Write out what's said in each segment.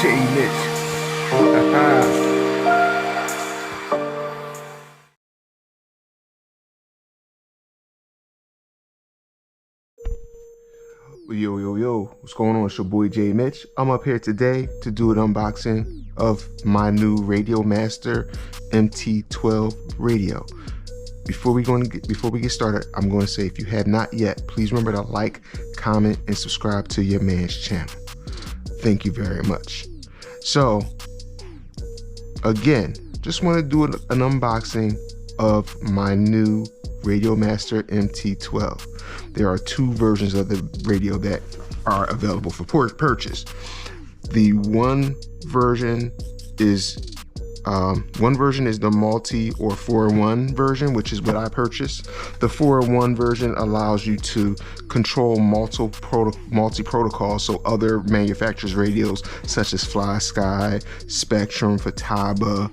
J Mitch. Yo, what's going on? It's your boy J Mitch. I'm up here today to do an unboxing of my new RADIOMASTER MT12 radio. Before we get started, I'm going to say, if you have not yet, please remember to like, comment, and subscribe to your man's channel. Thank you very much. So, again, just want to do an unboxing of my new RADIOMASTER MT12. There are two versions of the radio that are available for purchase. The one version is the multi or 4-in-1 version, which is what I purchased. The 4-in-1 version allows you to control multi-protocol, so other manufacturers' radios such as Fly Sky, Spectrum, Futaba,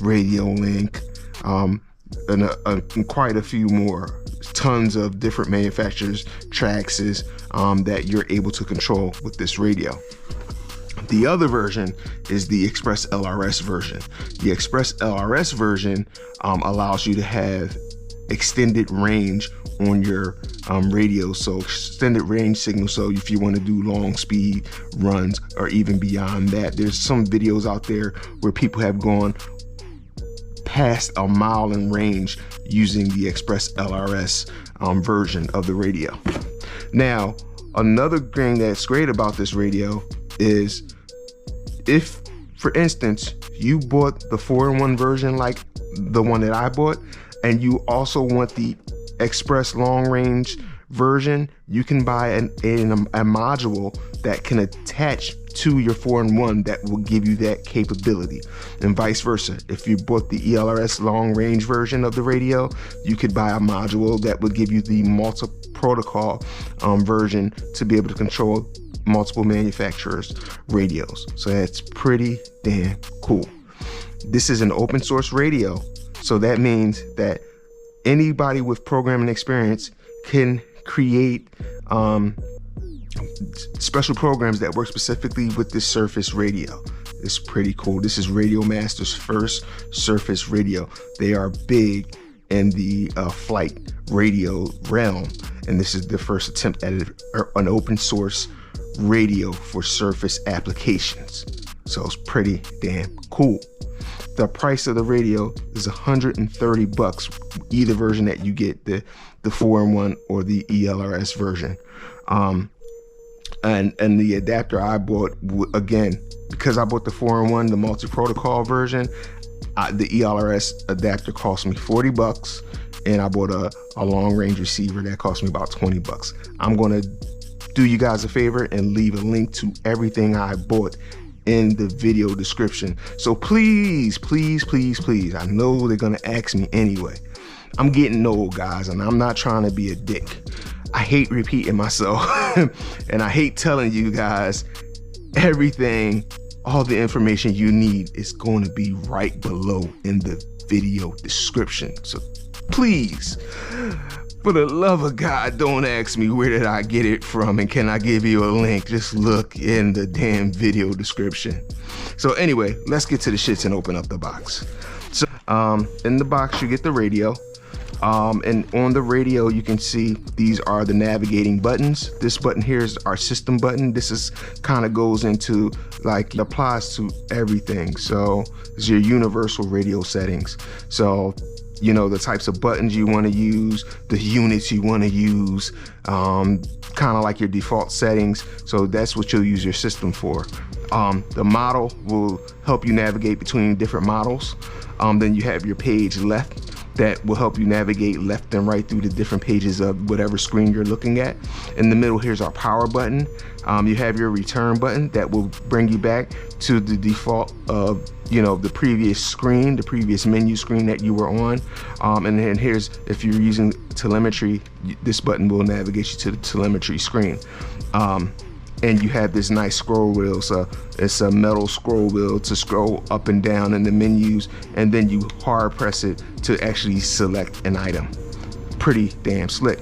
RadioLink, and quite a few more. Tons of different manufacturers' Traxxas that you're able to control with this radio. The other version is the Express ELRS version. The Express ELRS version allows you to have extended range on your radio, so extended range signal. So if you want to do long speed runs or even beyond that, there's some videos out there where people have gone past a mile in range using the Express ELRS version of the radio. Now, another thing that's great about this radio is, if, for instance, you bought the 4-in-1 version like the one that I bought, and you also want the Express long range version, you can buy a module that can attach to your 4-in-1 that will give you that capability, and vice versa. If you bought the ELRS long range version of the radio, you could buy a module that would give you the multi-protocol version to be able to control multiple manufacturers' radios. So that's pretty damn cool. This is an open source radio, so that means that anybody with programming experience can create special programs that work specifically with this surface radio. It's pretty cool. This is RADIOMASTER's first surface radio. They are big in the flight radio realm, and this is the first attempt at an open source radio for surface applications. So it's pretty damn cool. The price of the radio is $130, either version that you get, the 4-in-1 or the ELRS version. And the adapter I bought, again, because I bought the 4-in-1, the multi-protocol version, the ELRS adapter cost me $40, and I bought a long-range receiver that cost me about $20. I'm gonna do you guys a favor and leave a link to everything I bought in the video description. So please, I know they're gonna ask me anyway. I'm getting old, guys, and I'm not trying to be a dick. I hate repeating myself and I hate telling you guys everything. All the information you need is going to be right below in the video description. So please, for the love of God, don't ask me where did I get it from and can I give you a link. Just look in the damn video description. So anyway, let's get to the shits and open up the box. So in the box you get the radio. And on the radio you can see these are the navigating buttons. This button here is our system button. This is kind of goes into, like, it applies to everything. So this is your universal radio settings. So, you know, the types of buttons you want to use, the units you want to use, kind of like your default settings. So that's what you'll use your system for. The model will help you navigate between different models. Then you have your page left that will help you navigate left and right through the different pages of whatever screen you're looking at. In the middle, here's our power button. You have your return button that will bring you back to the default of, you know, the previous screen, the previous menu screen that you were on. And then here's, if you're using telemetry, this button will navigate you to the telemetry screen. And you have this nice scroll wheel. So it's a metal scroll wheel to scroll up and down in the menus, and then you hard press it to actually select an item. Pretty damn slick.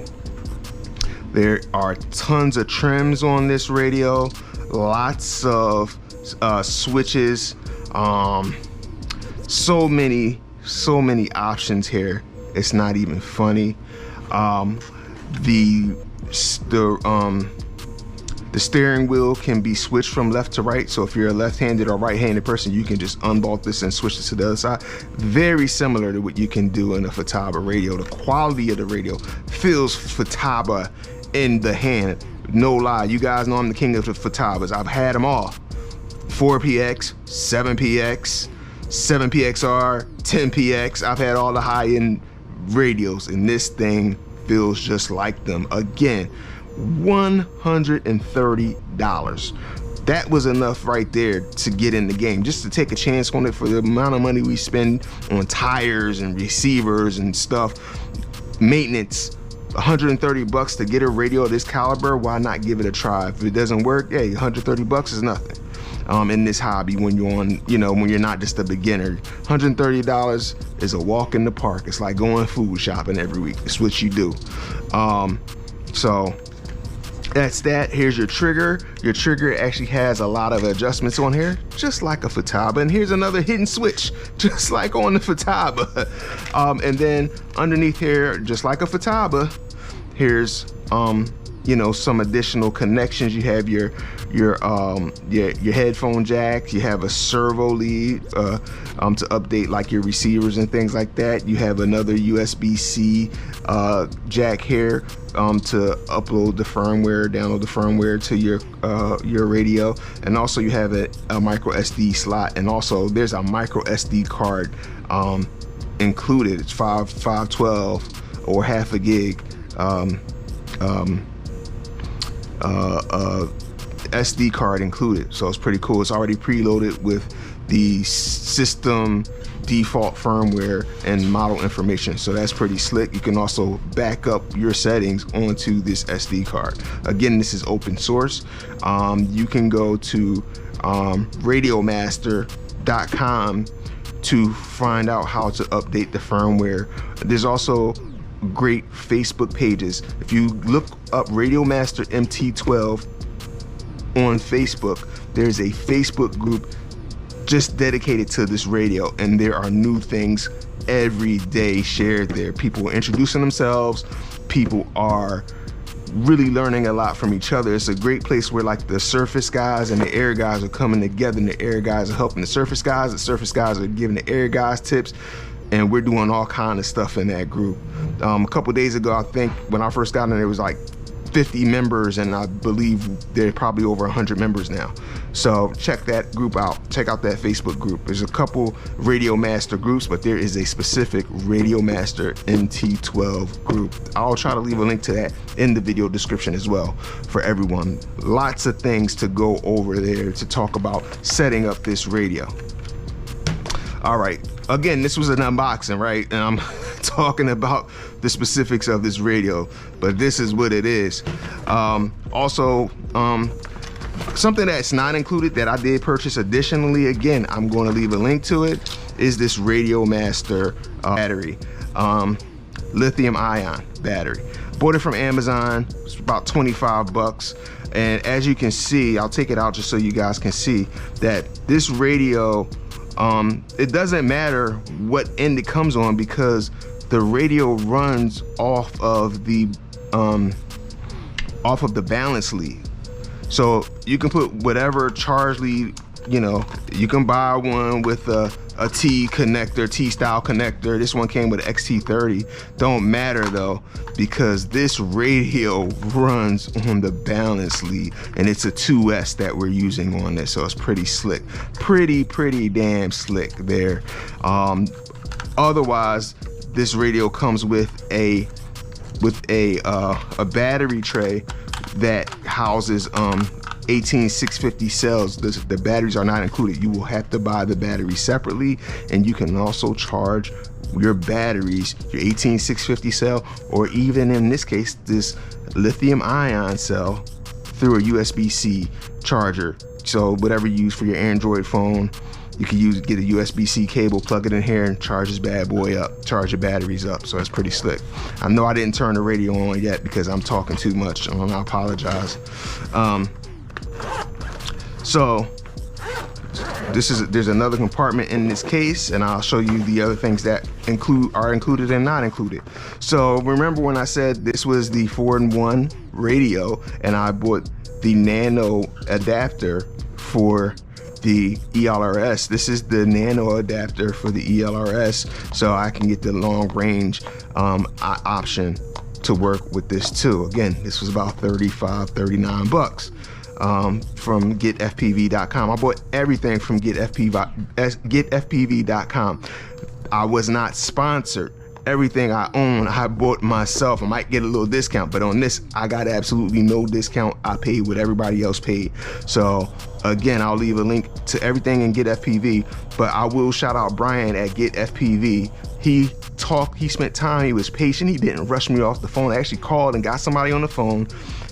There are tons of trims on this radio, lots of switches, so many options here. It's not even funny. The steering wheel can be switched from left to right. So if you're a left-handed or right-handed person, you can just unbolt this and switch it to the other side. Very similar to what you can do in a Futaba radio. The quality of the radio feels Futaba in the hand. No lie, you guys know I'm the king of the Futabas. I've had them all. 4PX, 7PX, 7PXR, 10PX. I've had all the high-end radios, and this thing feels just like them. Again, $130. That was enough right there to get in the game, just to take a chance on it. For the amount of money we spend on tires and receivers and stuff, maintenance, 130 bucks to get a radio of this caliber, why not give it a try? If it doesn't work, hey, 130 bucks is nothing in this hobby when you're on, when you're not just a beginner. $130 is a walk in the park. It's like going food shopping every week. It's what you do. So that's that. Here's your trigger. Your trigger actually has a lot of adjustments on here, just like a Futaba. And here's another hidden switch, just like on the Futaba. And then underneath here, just like a Futaba, here's some additional connections. You have your headphone jacks. You have a servo lead to update like your receivers and things like that. You have another USB-C jack here to upload the firmware, download the firmware to your radio. And also you have a micro SD slot, and also there's a micro SD card included. It's 512 or half a gig SD card included, so it's pretty cool. It's already preloaded with the system default firmware and model information, so that's pretty slick. You can also back up your settings onto this SD card. Again, this is open source. You can go to RADIOMASTER.com to find out how to update the firmware. There's also great Facebook pages. If you look up RADIOMASTER MT12 on Facebook, there's a Facebook group just dedicated to this radio, and there are new things every day shared there. People are introducing themselves. People are really learning a lot from each other. It's a great place where like the surface guys and the air guys are coming together, and the air guys are helping the surface guys are giving the air guys tips, and we're doing all kind of stuff in that group. A couple days ago, I think when I first got in, there was like 50 members, and I believe there are probably over 100 members now. So check that group out. Check out that Facebook group. There's a couple Radio Master groups, but there is a specific Radio Master MT12 group. I'll try to leave a link to that in the video description as well for everyone. Lots of things to go over there to talk about setting up this radio. All right, again, this was an unboxing, right? And I'm talking about the specifics of this radio, but this is what it is. Something that's not included that I did purchase additionally, again, I'm going to leave a link to it, is this Radio Master battery, lithium ion battery. Bought it from Amazon. It's about 25 bucks. And as you can see, I'll take it out just so you guys can see that this radio, it doesn't matter what end it comes on, because the radio runs off of the balance lead. So you can put whatever charge lead, you can buy one with a T connector, T-style connector. This one came with an XT30. Don't matter though, because this radio runs on the balance lead, and it's a 2S that we're using on this, so it's pretty slick, pretty damn slick there. Otherwise, this radio comes with a battery tray that houses 18650 cells. The batteries are not included. You will have to buy the battery separately, and you can also charge your batteries, your 18650 cell, or even in this case, this lithium ion cell, through a USB-C charger. So whatever you use for your Android phone, you can get a USB-C cable, plug it in here, and charge this bad boy up, charge your batteries up. So it's pretty slick. I know I didn't turn the radio on yet because I'm talking too much, and I apologize. So there's another compartment in this case, and I'll show you the other things that are included and not included. So remember when I said this was the 4-in-1 radio, and I bought the nano adapter for the ELRS. This is the nano adapter for the ELRS, so I can get the long range option to work with this too. Again, this was about 35, 39 bucks from getfpv.com. I bought everything from getfpv.com. I was not sponsored. Everything I own, I bought myself. I might get a little discount, but on this, I got absolutely no discount. I paid what everybody else paid. So again, I'll leave a link to everything in GetFPV, but I will shout out Brian at GetFPV. He spent time, he was patient, he didn't rush me off the phone. I actually called and got somebody on the phone,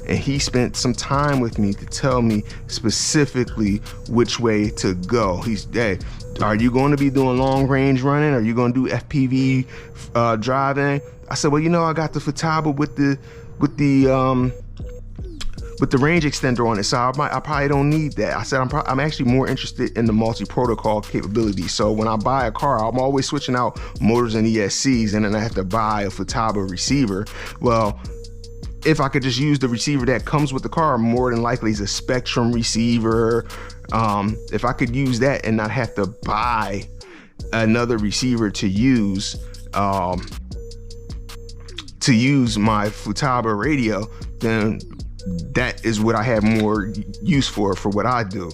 and he spent some time with me to tell me specifically which way to go. He's, hey, are you going to be doing long range running? Are you going to do FPV driving? I said, well, you know, I got the Futaba with the range extender on it, so I probably don't need that. I said I'm actually more interested in the multi-protocol capability. So when I buy a car, I'm always switching out motors and ESCs, and then I have to buy a Futaba receiver. Well, if I could just use the receiver that comes with the car, more than likely it's a Spectrum receiver. If I could use that and not have to buy another receiver to use my Futaba radio, then that is what I have more use for what I do.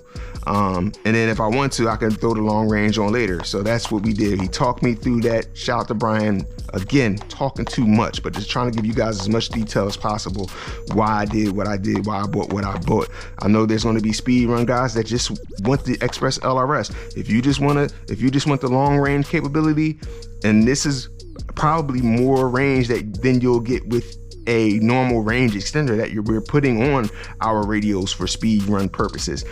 And then if I want to, I can throw the long range on later. So that's what we did. He talked me through that. Shout out to Brian. Again, talking too much, but just trying to give you guys as much detail as possible. Why I did what I did, why I bought what I bought. I know there's going to be speed run guys that just want the Express LRS. If you just want the long range capability, and this is probably more range than you'll get with a normal range extender that we're putting on our radios for speed run purposes.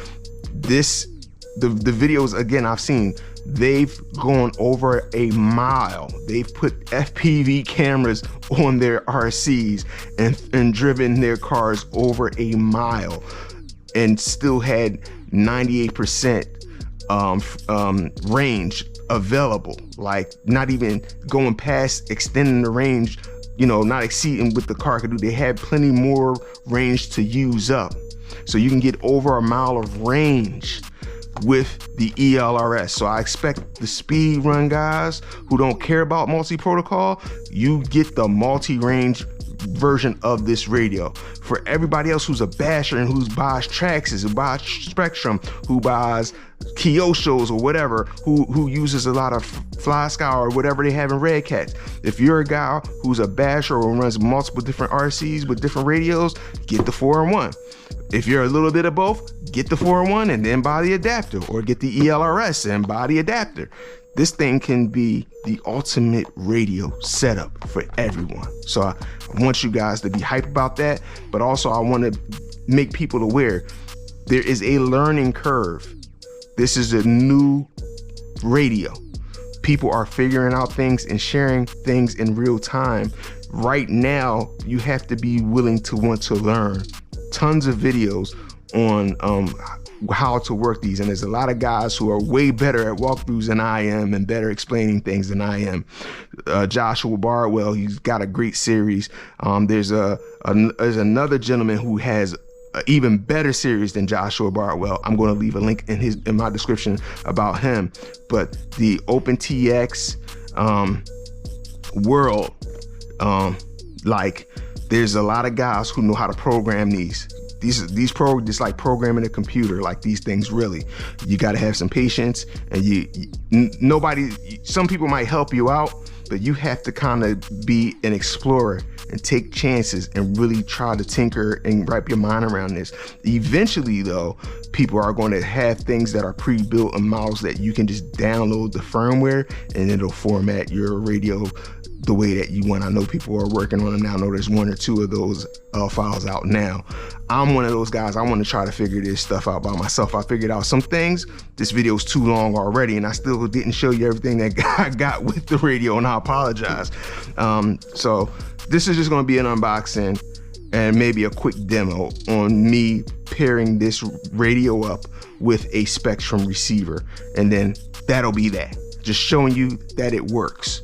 The videos, again, I've seen, they've gone over a mile. They've put FPV cameras on their RCs and driven their cars over a mile and still had 98% range available, like not even going past extending the range, you know, not exceeding what the car could do. They had plenty more range to use up. So you can get over a mile of range with the ELRS. So I expect the speed run guys who don't care about multi-protocol, you get the multi-range version of this radio. For everybody else who's a basher and who buys Traxxas, who buys Spectrum, who buys Kyoshos or whatever, who uses a lot of Fly Sky or whatever they have in Red Cats. If you're a guy who's a basher or runs multiple different RCs with different radios, get the 4-in-1. If you're a little bit of both, get the 4-in-1 and then buy the adapter, or get the ELRS and buy the adapter. This thing can be the ultimate radio setup for everyone. So I want you guys to be hype about that, but also I want to make people aware there is a learning curve. This is a new radio. People are figuring out things and sharing things in real time. Right now, you have to be willing to want to learn. Tons of videos on how to work these, and there's a lot of guys who are way better at walkthroughs than I am and better explaining things than I am. Joshua Bardwell, he's got a great series. There's another gentleman who has an even better series than Joshua Bardwell. I'm going to leave a link in my description about him. But the OpenTX world, like, there's a lot of guys who know how to program these. These programs, just like programming a computer, like these things, really, you got to have some patience, and some people might help you out, but you have to kind of be an explorer and take chances and really try to tinker and wrap your mind around this. Eventually, though, people are going to have things that are pre-built and models that you can just download the firmware and it'll format your radio the way that you want. I know people are working on them now. I know there's 1 or 2 of those files out now. I'm one of those guys. I want to try to figure this stuff out by myself. I figured out some things. This video's too long already, and I still didn't show you everything that I got with the radio, and I apologize. So this is just going to be an unboxing. and maybe a quick demo on me pairing this radio up with a Spectrum receiver, and then that'll be that, just showing you that it works.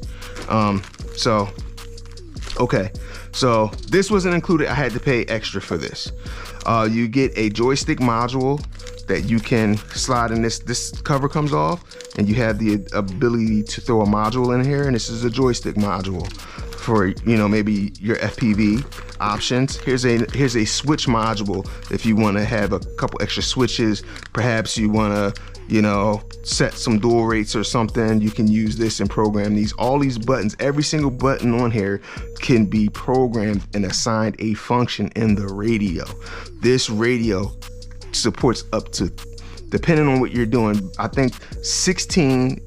Okay, so this wasn't included. I had to pay extra for this. You get a joystick module that you can slide in. This cover comes off, and you have the ability to throw a module in here, and this is a joystick module for, you know, maybe your FPV options. Here's a switch module if you want to have a couple extra switches. Perhaps you want to, you know, set some dual rates or something. You can use this and program these. All these buttons, every single button on here can be programmed and assigned a function in the radio. This radio supports up to, depending on what you're doing, I think 16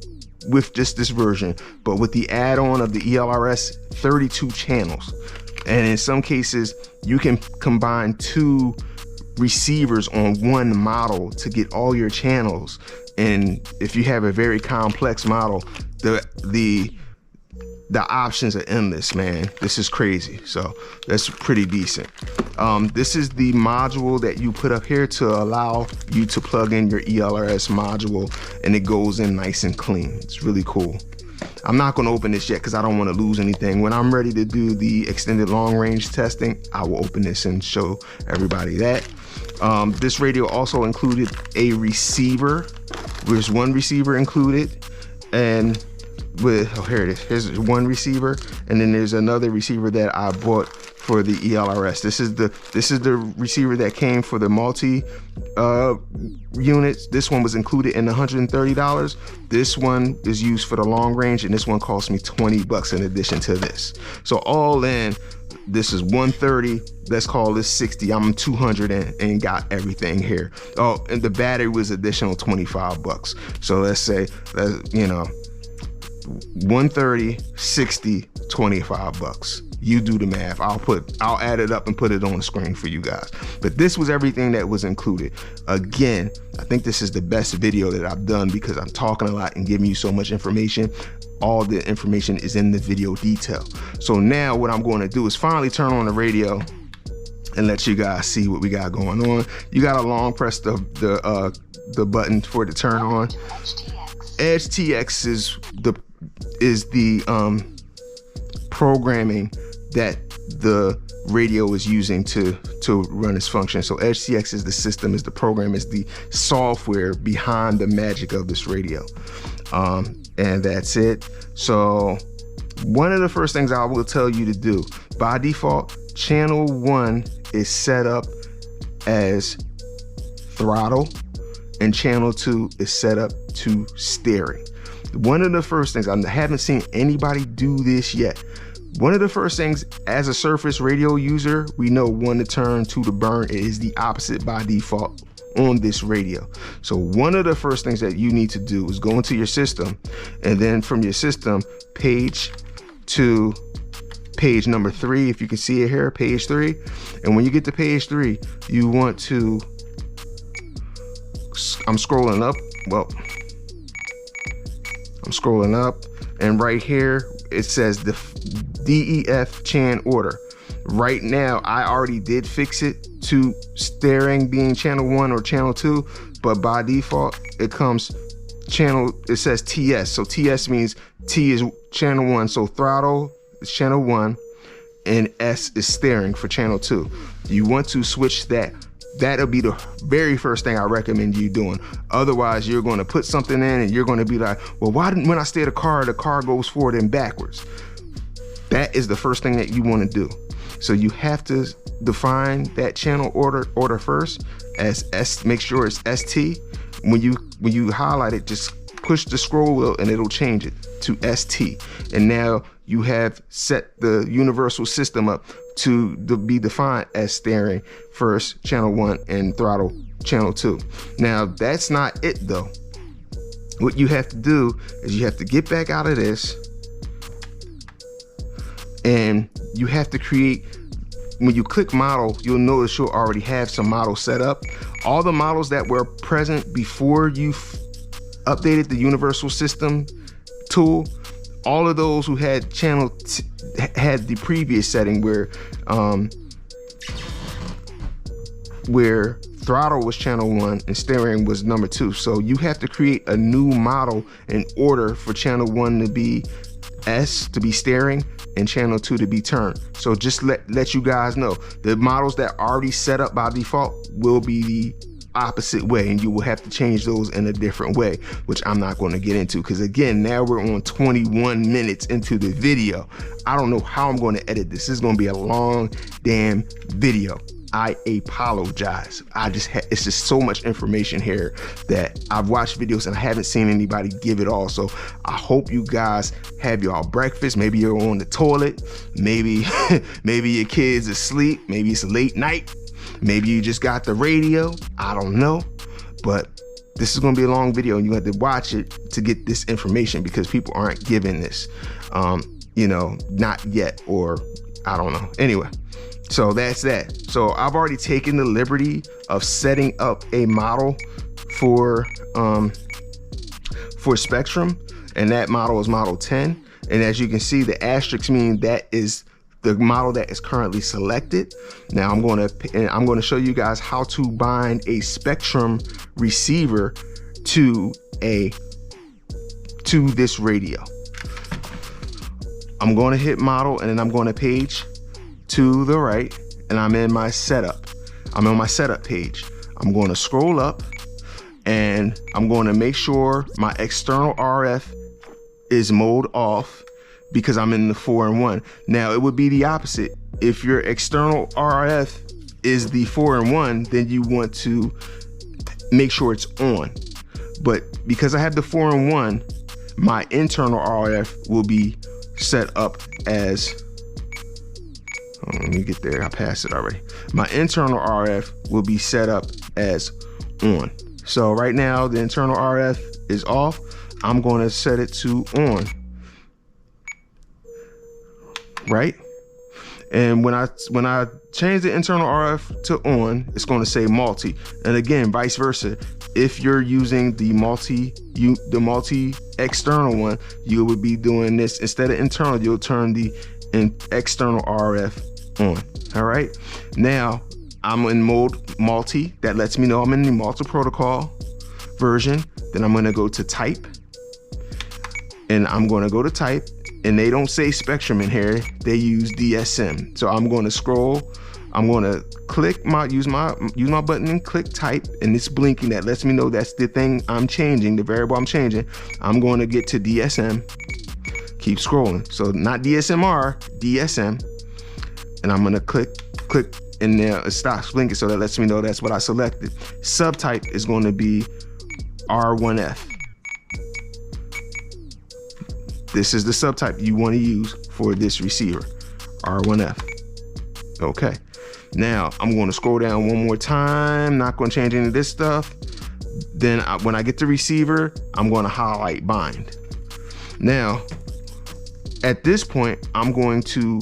with just this version, but with the add-on of the ELRS, 32 channels. And in some cases, you can combine 2 receivers on one model to get all your channels. And if you have a very complex model, the options are endless, man. This is crazy. So that's pretty decent. This is the module that you put up here to allow you to plug in your ELRS module, and it goes in nice and clean. It's really cool. I'm not going to open this yet because I don't want to lose anything. When I'm ready to do the extended long range testing, I will open this and show everybody that. This radio also included a receiver. There's one receiver included, and here it is. Here's one receiver, and then there's another receiver that I bought for the ELRS. This is the receiver that came for the multi units. This one was included in the $130. This one is used for the long range, and this one cost me $20 in addition to this. So all in, this is $130. Let's call this $60. I'm $200 and got everything here. Oh, and the battery was additional $25. So let's say that, you know, $130, $60, $25. You do the math. I'll add it up and put it on the screen for you guys. But this was everything that was included. Again, I think this is the best video that I've done because I'm talking a lot and giving you so much information. All the information is in the video detail. So now what I'm going to do is finally turn on the radio and let you guys see what we got going on. You got to long press the button for it to turn on. Edge TX is the programming that the radio is using to run its function. So Edge TX is the system, is the program, is the software behind the magic of this radio. And that's it. So one of the first things I will tell you to do, by default, channel 1 is set up as throttle, and channel 2 is set up to steering. One of the first things, I haven't seen anybody do this yet. One of the first things, as a surface radio user, we know 1 to turn, 2 to burn. It is the opposite by default on this radio. So one of the first things that you need to do is go into your system, and then from your system, page to page number 3, if you can see it here, page 3. And when you get to page 3, you want to, I'm scrolling up, and right here it says the DEF chan order. Right now I already did fix it to steering being channel 1 or channel 2, but by default it comes channel, it says TS. So TS means T is channel 1, so throttle is channel 1 and S is steering for channel 2. You want to switch that. That'll be the very first thing I recommend you doing. Otherwise, you're going to put something in and you're going to be like, well, why didn't, when I steer the car goes forward and backwards? That is the first thing that you want to do. So you have to define that channel order first as S. Make sure it's ST. When you highlight it, just push the scroll wheel and it'll change it to ST. And now you have set the universal system up to be defined as steering first, channel 1, and throttle channel 2. Now that's not it though. What you have to do is you have to get back out of this, and you have to create, when you click model, you'll notice you'll already have some models set up. All the models that were present before you updated the universal system tool, all of those who had had the previous setting where where throttle was channel 1 and steering was number 2. So you have to create a new model in order for channel 1 to be S, to be steering, and channel 2 to be turn. So just let you guys know, the models that are already set up by default will be the opposite way, and you will have to change those in a different way, which I'm not going to get into, because again, now we're on 21 minutes into the video. I don't know how I'm going to edit this. This is going to be a long damn video. I apologize. It's just so much information here that I've watched videos and I haven't seen anybody give it all. So I hope you guys have y'all breakfast. Maybe you're on the toilet. Maybe maybe your kid's asleep. Maybe it's a late night. Maybe you just got the radio. I don't know. But this is going to be a long video and you have to watch it to get this information, because people aren't giving this, you know, not yet, or I don't know. Anyway. So that's that. So I've already taken the liberty of setting up a model for Spectrum, and that model is model 10. And as you can see, the asterisks mean that is the model that is currently selected. Now I'm going to show you guys how to bind a Spectrum receiver to this radio. I'm going to hit model, and then I'm going to page to the right, and I'm in my setup. I'm on my setup page. I'm going to scroll up, and I'm going to make sure my external RF is mode off, because I'm in the 4-in-1. Now it would be the opposite. If your external RF is the 4-in-1, then you want to make sure it's on. But because I have the 4-in-1, my internal RF will be set up as, let me get there, I passed it already. My internal RF will be set up as on. So right now the internal RF is off. I'm going to set it to on, right? And when I change the internal RF to on, it's going to say multi. And again, vice versa. If you're using the multi external one, you would be doing this. Instead of internal, you'll turn the external RF on. All right, now I'm in mode multi. That lets me know I'm in the multi-protocol version. Then I'm going to go to type, and I'm going to go to type, and they don't say Spectrum in here, they use DSM. So I'm going to scroll, I'm going to click use my button and click type, and it's blinking. That lets me know that's the thing I'm changing, the variable I'm changing. I'm going to get to DSM, keep scrolling. So not DSMR, DSM. And I'm gonna click, and now it stops blinking, so that lets me know that's what I selected. Subtype is going to be R1F. This is the subtype you want to use for this receiver, R1F. Okay, now I'm going to scroll down one more time, not going to change any of this stuff. Then when I get the receiver, I'm going to highlight bind. Now, at this point, I'm going to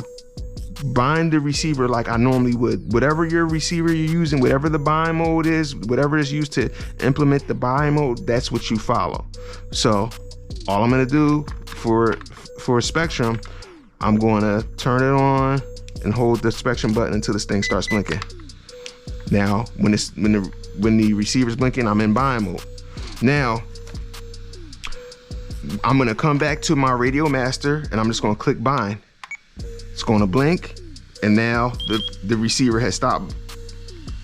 bind the receiver like I normally would. Whatever your receiver you're using, whatever the bind mode is, whatever is used to implement the bind mode, that's what you follow. So all I'm going to do for Spectrum, I'm going to turn it on and hold the Spectrum button until this thing starts blinking. Now when the receiver's blinking, I'm in bind mode. Now I'm going to come back to my RADIOMASTER, and I'm just going to click bind. It's going to blink, and now the receiver has stopped.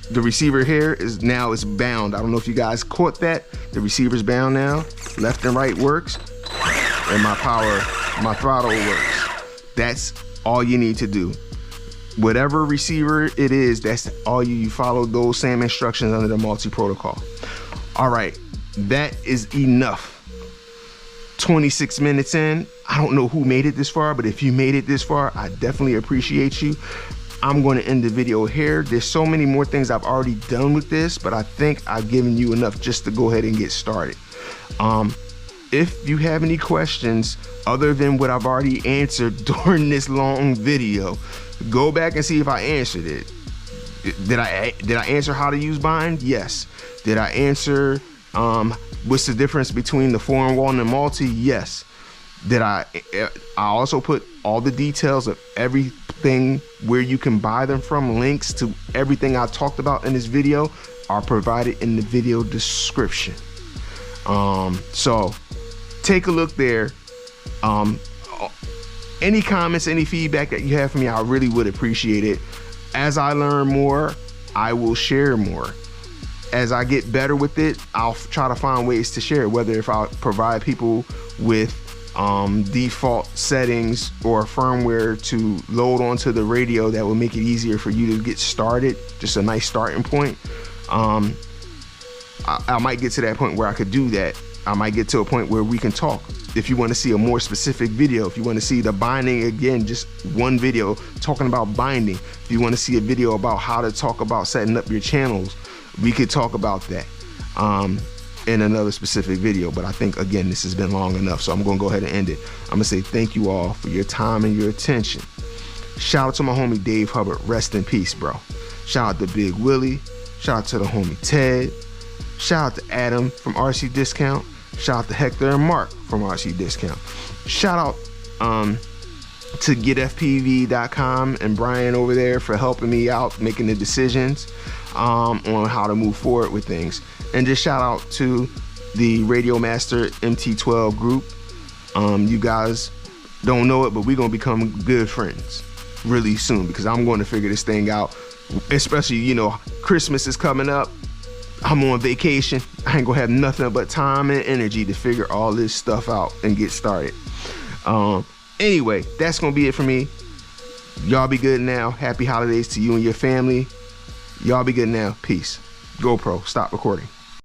The receiver here is bound. I don't know if you guys caught that. The receiver's bound now. Left and right works, and my throttle works. That's all you need to do. Whatever receiver it is, that's all you follow those same instructions under the multi-protocol. All right, that is enough. 26 minutes in. I don't know who made it this far, but if you made it this far, I definitely appreciate you. I'm going to end the video here. There's so many more things I've already done with this, but I think I've given you enough just to go ahead and get started. If you have any questions other than what I've already answered during this long video, go back and see if I answered it. Did I answer how to use bind? Yes. Did I answer what's the difference between the 4-in-1 and the multi? Yes. Did I also put all the details of every everything where you can buy them from, links to everything I talked about in this video are provided in the video description. So take a look there. Any comments, any feedback that you have for me, I really would appreciate it. As I learn more, I will share more. As I get better with it, I'll try to find ways to share it, whether if I provide people with default settings or firmware to load onto the radio that will make it easier for you to get started, just a nice starting point. I might get to that point where I could do that. I might get to a point where we can talk. If you want to see a more specific video, if you want to see the binding, again, just one video talking about binding. If you want to see a video about how to talk about setting up your channels, we could talk about that in another specific video. But I think, again, this has been long enough, so I'm going to go ahead and end it. I'm going to say thank you all for your time and your attention. Shout out to my homie Dave Hubbard. Rest in peace, bro. Shout out to Big Willie. Shout out to the homie Ted. Shout out to Adam from RC Discount. Shout out to Hector and Mark from RC Discount. Shout out to getfpv.com and Brian over there for helping me out making the decisions on how to move forward with things. And just shout out to the RADIOMASTER MT12 group. You guys don't know it, but we're gonna become good friends really soon, because I'm going to figure this thing out. Especially, you know, Christmas is coming up. I'm on vacation. I ain't gonna have nothing but time and energy to figure all this stuff out and get started. Anyway, that's gonna be it for me. Y'all be good now. Happy holidays to you and your family. Y'all be good now. Peace. GoPro, stop recording.